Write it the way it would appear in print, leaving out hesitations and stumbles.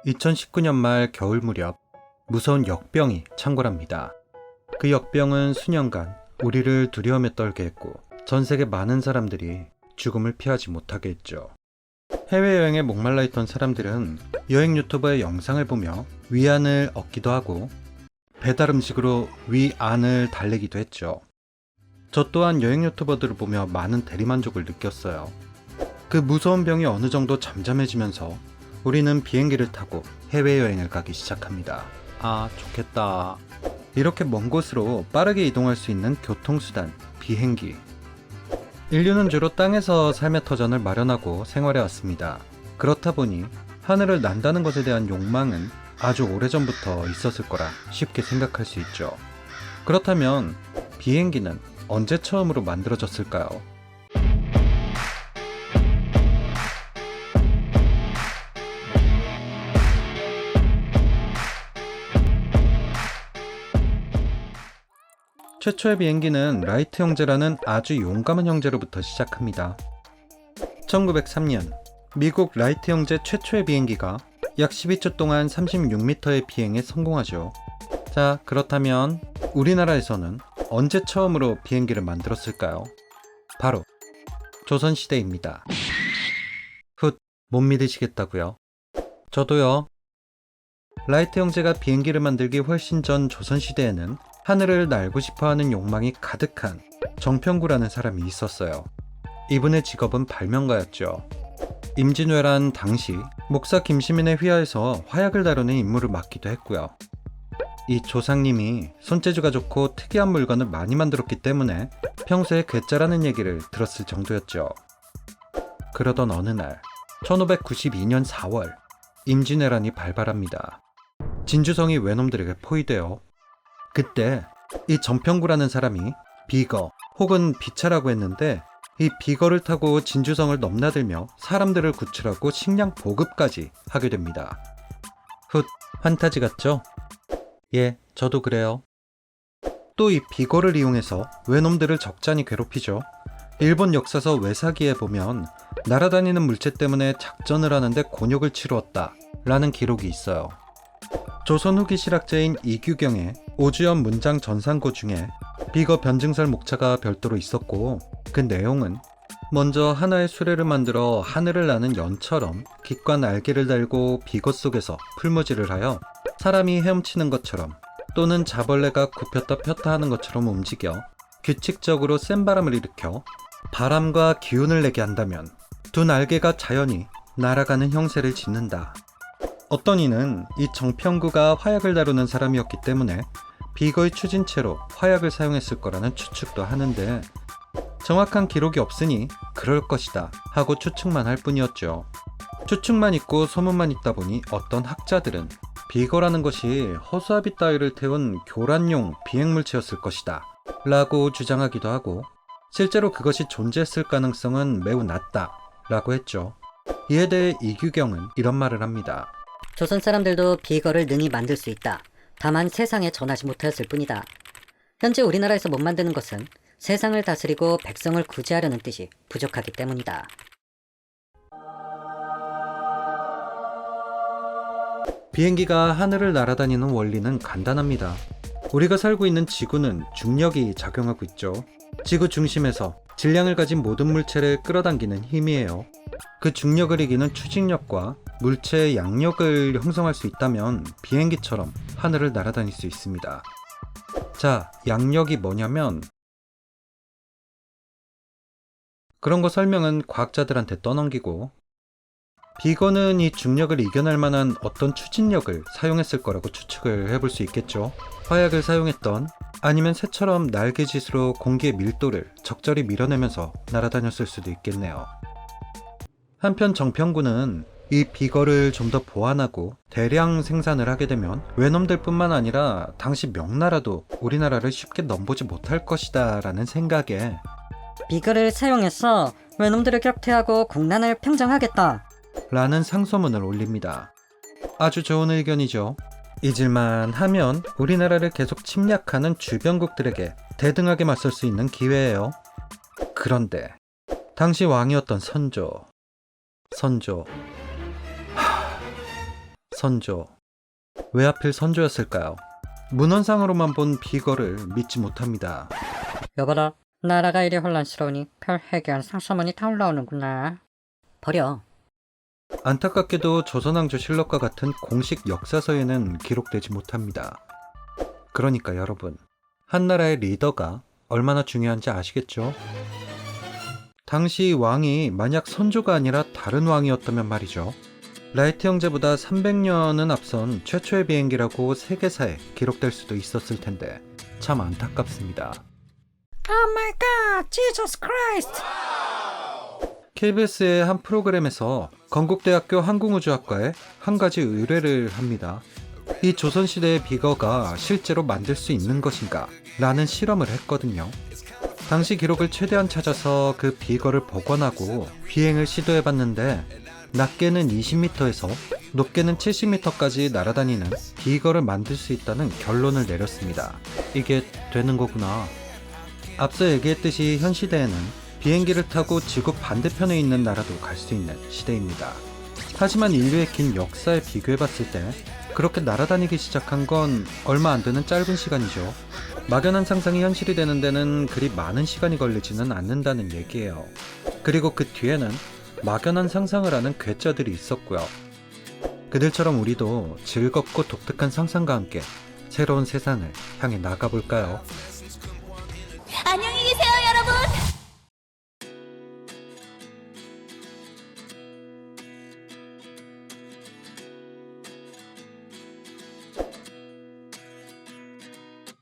2019년 말 겨울 무렵 무서운 역병이 창궐합니다. 그 역병은 수년간 우리를 두려움에 떨게 했고 전 세계 많은 사람들이 죽음을 피하지 못하게 했죠. 해외여행에 목말라 있던 사람들은 여행 유튜버의 영상을 보며 위안을 얻기도 하고 배달 음식으로 위안을 달래기도 했죠. 저 또한 여행 유튜버들을 보며 많은 대리만족을 느꼈어요. 그 무서운 병이 어느 정도 잠잠해지면서 우리는 비행기를 타고 해외여행을 가기 시작합니다. 아, 좋겠다. 이렇게 먼 곳으로 빠르게 이동할 수 있는 교통수단, 비행기. 인류는 주로 땅에서 삶의 터전을 마련하고 생활해 왔습니다. 그렇다 보니 하늘을 난다는 것에 대한 욕망은 아주 오래전부터 있었을 거라 쉽게 생각할 수 있죠. 그렇다면 비행기는 언제 처음으로 만들어졌을까요? 최초의 비행기는 라이트 형제라는 아주 용감한 형제로부터 시작합니다. 1903년 미국 라이트 형제 최초의 비행기가 약 12초 동안 36m의 비행에 성공하죠. 자, 그렇다면 우리나라에서는 언제 처음으로 비행기를 만들었을까요? 바로 조선시대입니다. 훗, 못 믿으시겠다고요? 저도요. 라이트 형제가 비행기를 만들기 훨씬 전 조선시대에는 하늘을 날고 싶어하는 욕망이 가득한 정평구라는 사람이 있었어요. 이분의 직업은 발명가였죠. 임진왜란 당시 목사 김시민의 휘하에서 화약을 다루는 임무를 맡기도 했고요. 이 조상님이 손재주가 좋고 특이한 물건을 많이 만들었기 때문에 평소에 괴짜라는 얘기를 들었을 정도였죠. 그러던 어느 날 1592년 4월 임진왜란이 발발합니다. 진주성이 외놈들에게 포위되어 그때 이 정평구라는 사람이 비거 혹은 비차라고 했는데 이 비거를 타고 진주성을 넘나들며 사람들을 구출하고 식량 보급까지 하게 됩니다. 훗, 판타지 같죠? 예, 저도 그래요. 또 이 비거를 이용해서 외놈들을 적잖이 괴롭히죠. 일본 역사서 외사기에 보면 날아다니는 물체 때문에 작전을 하는데 곤욕을 치루었다 라는 기록이 있어요. 조선 후기 실학자인 이규경의 오주연 문장 전산고 중에 비거 변증설 목차가 별도로 있었고 그 내용은 먼저 하나의 수레를 만들어 하늘을 나는 연처럼 깃과 날개를 달고 비거 속에서 풀무질을 하여 사람이 헤엄치는 것처럼 또는 자벌레가 굽혔다 폈다 하는 것처럼 움직여 규칙적으로 센 바람을 일으켜 바람과 기운을 내게 한다면 두 날개가 자연히 날아가는 형세를 짓는다. 어떤 이는 이 정평구가 화약을 다루는 사람이었기 때문에 비거의 추진체로 화약을 사용했을 거라는 추측도 하는데 정확한 기록이 없으니 그럴 것이다 하고 추측만 할 뿐이었죠. 추측만 있고 소문만 있다 보니 어떤 학자들은 비거라는 것이 허수아비 따위를 태운 교란용 비행물체였을 것이다 라고 주장하기도 하고 실제로 그것이 존재했을 가능성은 매우 낮다 라고 했죠. 이에 대해 이규경은 이런 말을 합니다. 조선 사람들도 비거를 능히 만들 수 있다. 다만 세상에 전하지 못하였을 뿐이다. 현재 우리나라에서 못 만드는 것은 세상을 다스리고 백성을 구제하려는 뜻이 부족하기 때문이다. 비행기가 하늘을 날아다니는 원리는 간단합니다. 우리가 살고 있는 지구는 중력이 작용하고 있죠. 지구 중심에서 질량을 가진 모든 물체를 끌어당기는 힘이에요. 그 중력을 이기는 추진력과 물체의 양력을 형성할 수 있다면 비행기처럼 하늘을 날아다닐 수 있습니다. 자, 양력이 뭐냐면 그런 거 설명은 과학자들한테 떠넘기고 비거는 이 중력을 이겨낼 만한 어떤 추진력을 사용했을 거라고 추측을 해볼 수 있겠죠. 화약을 사용했던 아니면 새처럼 날개짓으로 공기의 밀도를 적절히 밀어내면서 날아다녔을 수도 있겠네요. 한편 정평구는 이 비거를 좀 더 보완하고 대량 생산을 하게 되면 외놈들 뿐만 아니라 당시 명나라도 우리나라를 쉽게 넘보지 못할 것이다 라는 생각에 비거를 사용해서 외놈들을 격퇴하고 국난을 평정하겠다 라는 상소문을 올립니다. 아주 좋은 의견이죠. 잊을만 하면 우리나라를 계속 침략하는 주변국들에게 대등하게 맞설 수 있는 기회예요. 그런데 당시 왕이었던 선조 선조. 왜 하필 선조였을까요? 문헌상으로만 본 비거를 믿지 못합니다. 여보라, 나라가 이리 혼란스러우니 별 해괴한 상소문이 다 올라오는구나. 버려. 안타깝게도 조선왕조실록과 같은 공식 역사서에는 기록되지 못합니다. 그러니까 여러분, 한 나라의 리더가 얼마나 중요한지 아시겠죠? 당시 왕이 만약 선조가 아니라 다른 왕이었다면 말이죠. 라이트 형제보다 300년은 앞선 최초의 비행기라고 세계사에 기록될 수도 있었을 텐데 참 안타깝습니다. Oh my god, Jesus Christ! KBS의 한 프로그램에서 건국대학교 항공우주학과에 한 가지 의뢰를 합니다. 이 조선시대의 비거가 실제로 만들 수 있는 것인가? 라는 실험을 했거든요. 당시 기록을 최대한 찾아서 그 비거를 복원하고 비행을 시도해봤는데 낮게는 20m에서 높게는 70m까지 날아다니는 비거를 만들 수 있다는 결론을 내렸습니다. 이게 되는 거구나. 앞서 얘기했듯이 현 시대에는 비행기를 타고 지구 반대편에 있는 나라도 갈 수 있는 시대입니다. 하지만 인류의 긴 역사에 비교해봤을 때 그렇게 날아다니기 시작한 건 얼마 안 되는 짧은 시간이죠. 막연한 상상이 현실이 되는 데는 그리 많은 시간이 걸리지는 않는다는 얘기예요. 그리고 그 뒤에는 막연한 상상을 하는 괴짜들이 있었고요. 그들처럼 우리도 즐겁고 독특한 상상과 함께 새로운 세상을 향해 나가볼까요? 안녕히 계세요.